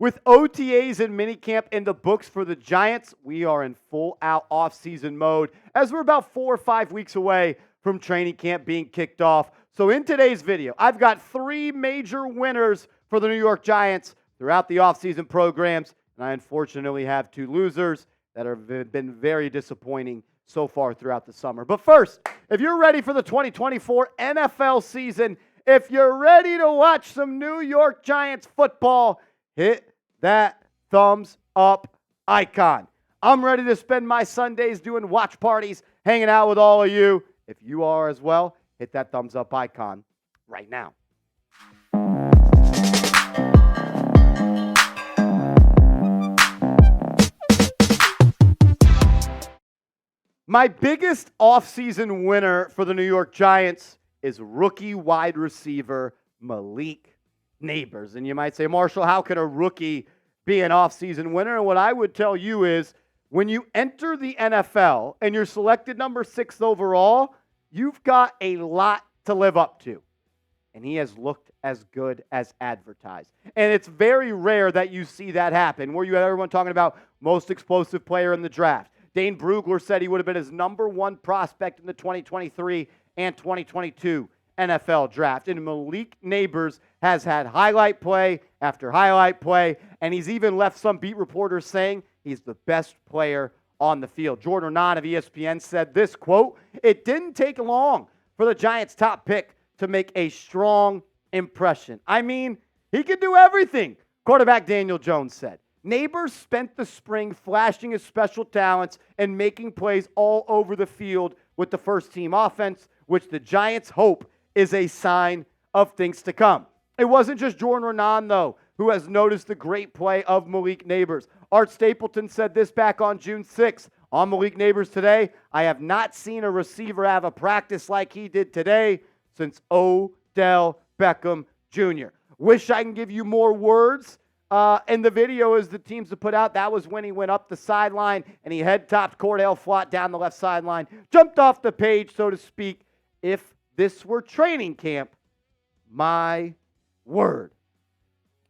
With OTAs and minicamp in the books for the Giants, we are in full-out off-season mode as we're about 4 or 5 weeks away from training camp being kicked off. So in today's video, I've got 3 major winners for the New York Giants throughout the off-season programs, and I unfortunately have 2 losers that have been very disappointing so far throughout the summer. But first, if you're ready for the 2024 NFL season, if you're ready to watch some New York Giants football, hit that thumbs up icon. I'm ready to spend my Sundays doing watch parties, hanging out with all of you. If you are as well, hit that thumbs up icon right now. My biggest offseason winner for the New York Giants is rookie wide receiver Malik Neighbors. And you might say, Marshall, how can a rookie be an offseason winner? And what I would tell you is when you enter the NFL and you're selected number 6 overall, you've got a lot to live up to. And he has looked as good as advertised. And it's very rare that you see that happen, where you have everyone talking about most explosive player in the draft. Dane Brugler said he would have been his number 1 prospect in the 2023 and 2022 NFL draft. And Malik Neighbors has had highlight play after highlight play, and he's even left some beat reporters saying he's the best player on the field. Jordan Renan of ESPN said this, quote, "It didn't take long for the Giants' top pick to make a strong impression. I mean, he could do everything," quarterback Daniel Jones said. Neighbors spent the spring flashing his special talents and making plays all over the field with the first-team offense, which the Giants hope is a sign of things to come. It wasn't just Jordan Renan, though, who has noticed the great play of Malik Neighbors. Art Stapleton said this back on June 6th. On Malik Neighbors today, "I have not seen a receiver have a practice like he did today since Odell Beckham Jr. Wish I can give you more words. And the video is the teams to put out. That was when he went up the sideline and he head-topped Cordell Flott down the left sideline. Jumped off the page, so to speak. If this were training camp, my word.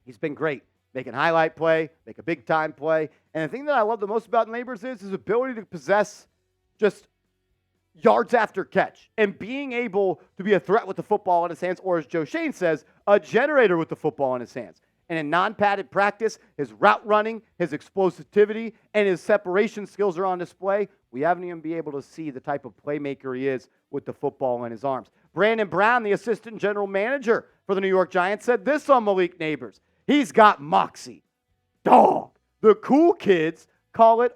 He's been great. Making highlight play, make a big-time play. And the thing that I love the most about Neighbors is his ability to possess just yards after catch and being able to be a threat with the football in his hands, or as Joe Schoen says, a generator with the football in his hands. And in non-padded practice, his route running, his explosivity, and his separation skills are on display. We haven't even been able to see the type of playmaker he is with the football in his arms. Brandon Brown, the assistant general manager for the New York Giants, said this on Malik Neighbors. "He's got moxie. Dog. The cool kids call it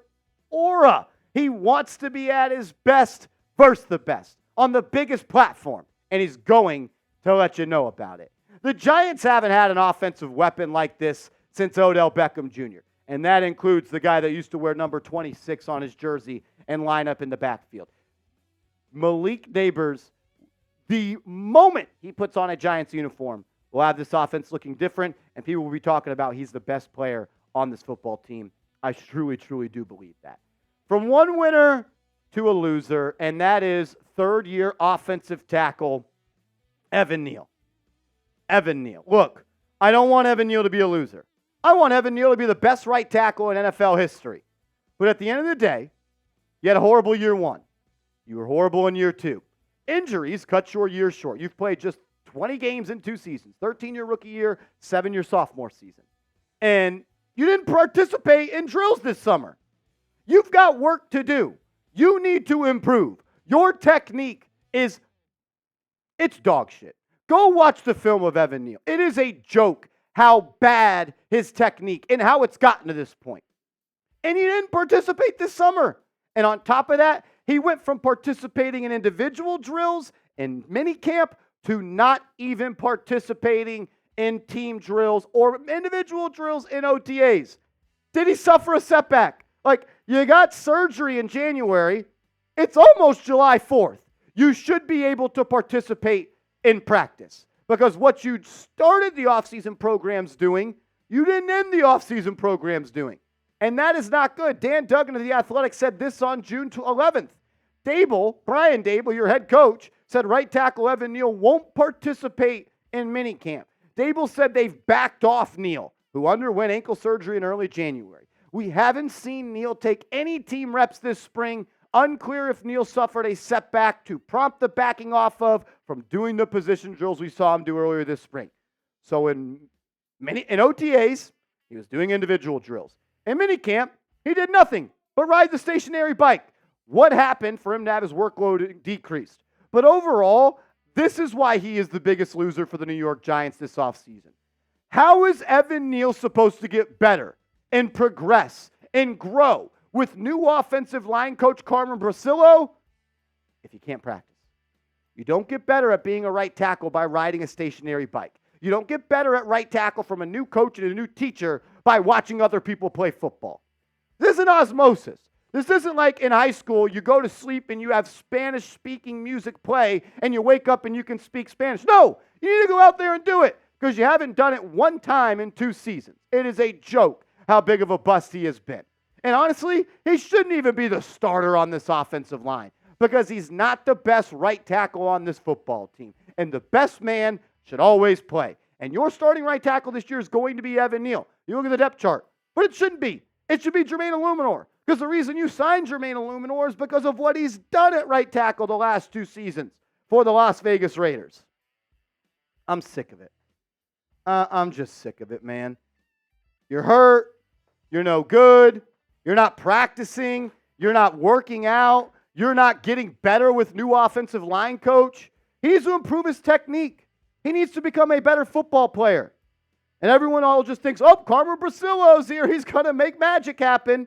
aura. He wants to be at his best versus the best on the biggest platform, and he's going to let you know about it." The Giants haven't had an offensive weapon like this since Odell Beckham Jr., and that includes the guy that used to wear number 26 on his jersey and line up in the backfield. Malik Neighbors, the moment he puts on a Giants uniform, will have this offense looking different, and people will be talking about he's the best player on this football team. I truly, truly do believe that. From one winner to a loser, and that is third-year offensive tackle Evan Neal. Evan Neal. Look, I don't want Evan Neal to be a loser. I want Evan Neal to be the best right tackle in NFL history. But at the end of the day, you had a horrible year 1. You were horrible in year 2. Injuries cut your years short. You've played just 20 games in 2 seasons. 13 your rookie year, 7 your sophomore season. And you didn't participate in drills this summer. You've got work to do. You need to improve. Your technique it's dog shit. Go watch the film of Evan Neal. It is a joke how bad his technique and how it's gotten to this point. And he didn't participate this summer. And on top of that, he went from participating in individual drills and minicamp to not even participating in team drills or individual drills in OTAs. Did he suffer a setback? Like, you got surgery in January. It's almost July 4th. You should be able to participate in practice, because what you started the offseason programs doing, you didn't end the offseason programs doing. And that is not good. Dan Duggan of The Athletic said this on June 11th. Daboll, Brian Daboll, your head coach, said right tackle Evan Neal won't participate in minicamp. Daboll said they've backed off Neal, who who underwent ankle surgery in early January. We haven't seen Neal take any team reps this spring. Unclear if Neal suffered a setback to prompt the backing off of from doing the position drills we saw him do earlier this spring. So in OTAs, he was doing individual drills. In minicamp, he did nothing but ride the stationary bike. What happened for him to have his workload decreased? But overall, this is why he is the biggest loser for the New York Giants this offseason. How is Evan Neal supposed to get better and progress and grow with new offensive line coach Carmen Brasillo if you can't practice? You don't get better at being a right tackle by riding a stationary bike. You don't get better at right tackle from a new coach and a new teacher by watching other people play football. This isn't osmosis. This isn't like in high school, you go to sleep and you have Spanish-speaking music play and you wake up and you can speak Spanish. No, you need to go out there and do it because you haven't done it one time in 2 seasons. It is a joke how big of a bust he has been. And honestly, he shouldn't even be the starter on this offensive line because he's not the best right tackle on this football team. And the best man should always play. And your starting right tackle this year is going to be Evan Neal. You look at the depth chart, but it shouldn't be. It should be Jermaine Illuminor. Because the reason you signed Jermaine Illuminor is because of what he's done at right tackle the last 2 seasons for the Las Vegas Raiders. I'm sick of it. I'm just sick of it, man. You're hurt. You're no good. You're not practicing. You're not working out. You're not getting better with new offensive line coach. He needs to improve his technique. He needs to become a better football player. And everyone all just thinks, oh, Carmen Brasillo's here. He's going to make magic happen.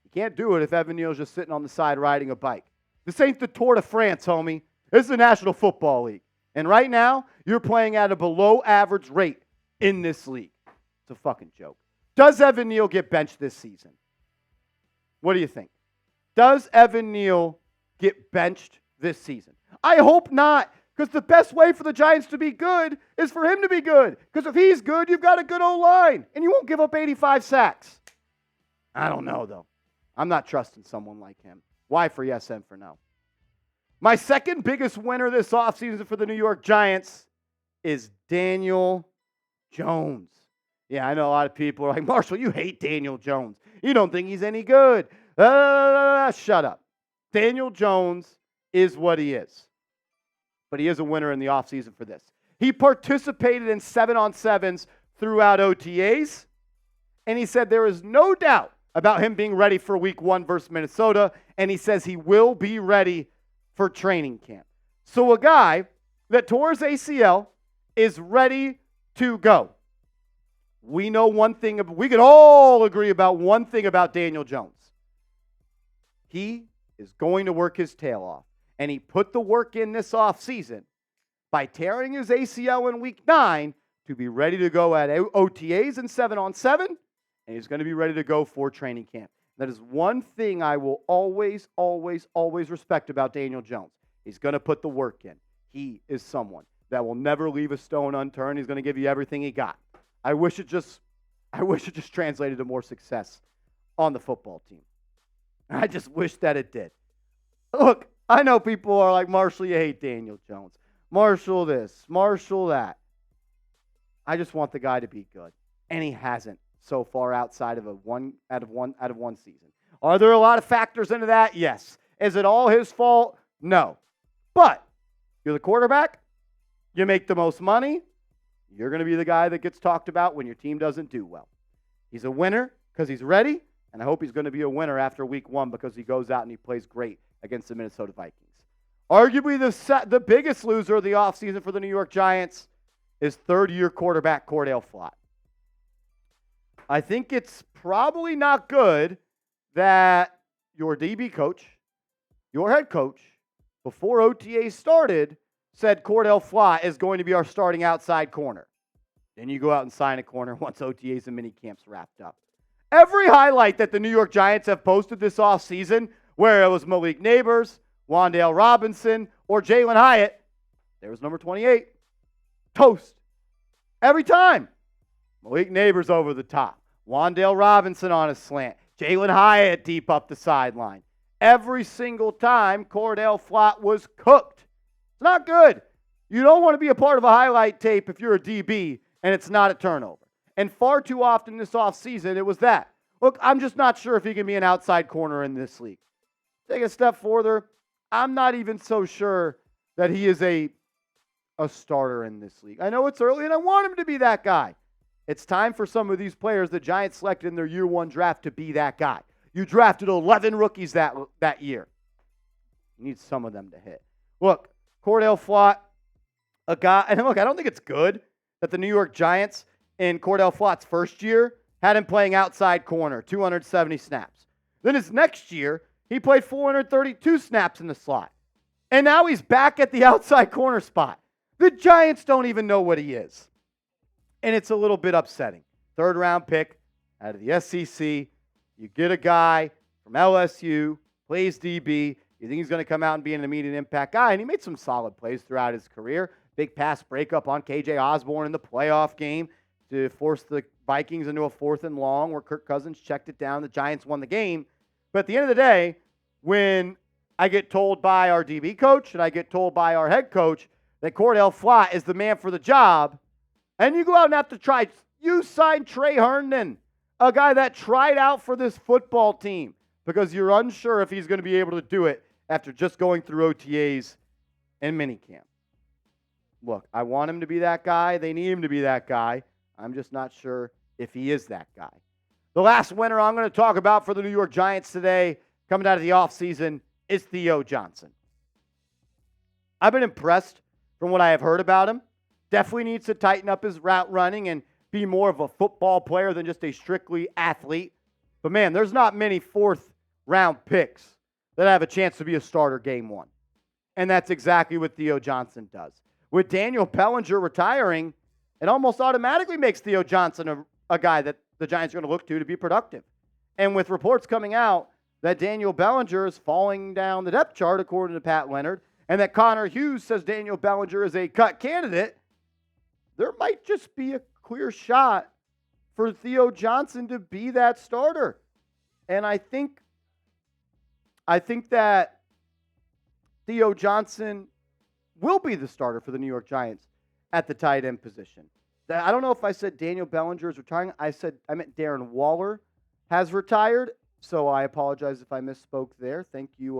You can't do it if Evan Neal's just sitting on the side riding a bike. This ain't the Tour de France, homie. This is the National Football League. And right now, you're playing at a below average rate in this league. It's a fucking joke. Does Evan Neal get benched this season? What do you think? Does Evan Neal get benched this season? I hope not, because the best way for the Giants to be good is for him to be good. Because if he's good, you've got a good O-line, and you won't give up 85 sacks. I don't know, though. I'm not trusting someone like him. Y for yes, M for no. My second biggest winner this offseason for the New York Giants is Daniel Jones. Yeah, I know a lot of people are like, Marshall, you hate Daniel Jones. You don't think he's any good. Shut up. Daniel Jones is what he is. But he is a winner in the offseason for this. He participated in 7-on-7s throughout OTAs, and he said there is no doubt about him being ready for week 1 versus Minnesota, and he says he will be ready for training camp. So a guy that tore his ACL is ready to go. We know one thing, we could all agree about one thing about Daniel Jones. He is going to work his tail off, and he put the work in this offseason by tearing his ACL in week 9 to be ready to go at OTAs and 7-on-7, and he's going to be ready to go for training camp. That is one thing I will always, always, always respect about Daniel Jones. He's going to put the work in. He is someone that will never leave a stone unturned. He's going to give you everything he got. I wish it just translated to more success on the football team. I just wish that it did. Look, I know people are like, Marshall, you hate Daniel Jones. Marshall this, Marshall that. I just want the guy to be good, and he hasn't so far outside of one season. Are there a lot of factors into that? Yes. Is it all his fault? No. But you're the quarterback. You make the most money. You're going to be the guy that gets talked about when your team doesn't do well. He's a winner because he's ready, and I hope he's going to be a winner after week 1 because he goes out and he plays great against the Minnesota Vikings. Arguably the biggest loser of the offseason for the New York Giants is third-year quarterback Cordrea Tankersley. I think it's probably not good that your DB coach, your head coach, before OTA started, said Cordrea Tankersley is going to be our starting outside corner. Then you go out and sign a corner once OTAs and minicamps wrapped up. Every highlight that the New York Giants have posted this offseason, where it was Malik Neighbors, Wan'Dale Robinson, or Jalen Hyatt, there was number 28. Toast. Every time. Malik Neighbors over the top. Wan'Dale Robinson on a slant. Jalen Hyatt deep up the sideline. Every single time, Cordrea Tankersley was cooked. It's not good. You don't want to be a part of a highlight tape if you're a DB and it's not a turnover. And far too often this offseason, it was that. Look, I'm just not sure if he can be an outside corner in this league. Take a step further, I'm not even so sure that he is a starter in this league. I know it's early, and I want him to be that guy. It's time for some of these players the Giants selected in their year one draft to be that guy. You drafted 11 rookies that year. You need some of them to hit. Look, Cordell Flott, a guy, and look, I don't think it's good that the New York Giants in Cordell Flott's first year had him playing outside corner, 270 snaps. Then his next year, he played 432 snaps in the slot. And now he's back at the outside corner spot. The Giants don't even know what he is. And it's a little bit upsetting. Third round pick out of the SEC. You get a guy from LSU, plays DB. You think he's going to come out and be an immediate impact guy. And he made some solid plays throughout his career. Big pass breakup on KJ Osborne in the playoff game to force the Vikings into a 4th and long where Kirk Cousins checked it down. The Giants won the game. But at the end of the day, when I get told by our DB coach and I get told by our head coach that Cordell Flott is the man for the job, and you go out and have to try, you signed Trey Herndon, a guy that tried out for this football team because you're unsure if he's going to be able to do it after just going through OTAs and minicamp. Look, I want him to be that guy. They need him to be that guy. I'm just not sure if he is that guy. The last winner I'm going to talk about for the New York Giants today, coming out of the offseason, is Theo Johnson. I've been impressed from what I have heard about him. Definitely needs to tighten up his route running and be more of a football player than just a strictly athlete. But, man, there's not many 4th-round picks that have a chance to be a starter game one. And that's exactly what Theo Johnson does. With Daniel Bellinger retiring, it almost automatically makes Theo Johnson a guy that the Giants are going to look to be productive. And with reports coming out that Daniel Bellinger is falling down the depth chart, according to Pat Leonard, and that Connor Hughes says Daniel Bellinger is a cut candidate, there might just be a clear shot for Theo Johnson to be that starter. And I think that Theo Johnson will be the starter for the New York Giants at the tight end position. I don't know if I said Daniel Bellinger is retiring. I meant Darren Waller has retired, so I apologize if I misspoke there. Thank you.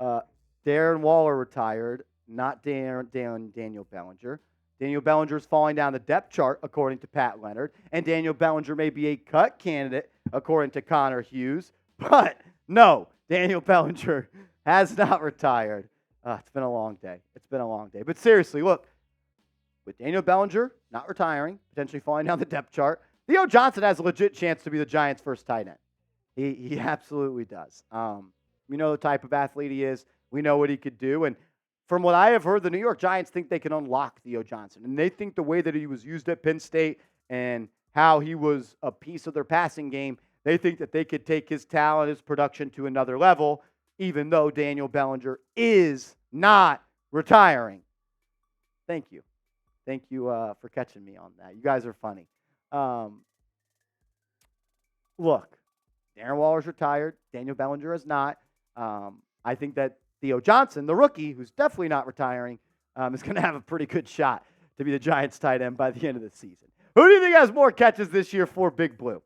Darren Waller retired, not Daniel Bellinger. Daniel Bellinger is falling down the depth chart, according to Pat Leonard, and Daniel Bellinger may be a cut candidate, according to Connor Hughes. But no, Daniel Bellinger has not retired. It's been a long day. It's been a long day. But seriously, look, with Daniel Bellinger not retiring, potentially falling down the depth chart, Theo Johnson has a legit chance to be the Giants' first tight end. He absolutely does. We know the type of athlete he is. We know what he could do. And from what I have heard, the New York Giants think they can unlock Theo Johnson. And they think the way that he was used at Penn State and how he was a piece of their passing game, they think that they could take his talent, his production to another level, even though Daniel Bellinger is not retiring. Thank you. Thank you for catching me on that. You guys are funny. Look, Darren Waller's retired. Daniel Bellinger is not. I think that Theo Johnson, the rookie, who's definitely not retiring, is going to have a pretty good shot to be the Giants' tight end by the end of the season. Who do you think has more catches this year for Big Blue?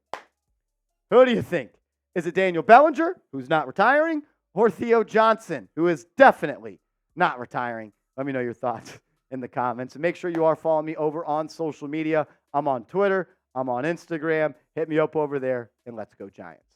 Who do you think? Is it Daniel Bellinger, who's not retiring, or Theo Johnson, who is definitely not retiring? Let me know your thoughts in the comments. And make sure you are following me over on social media. I'm on Twitter. I'm on Instagram. Hit me up over there, and let's go Giants.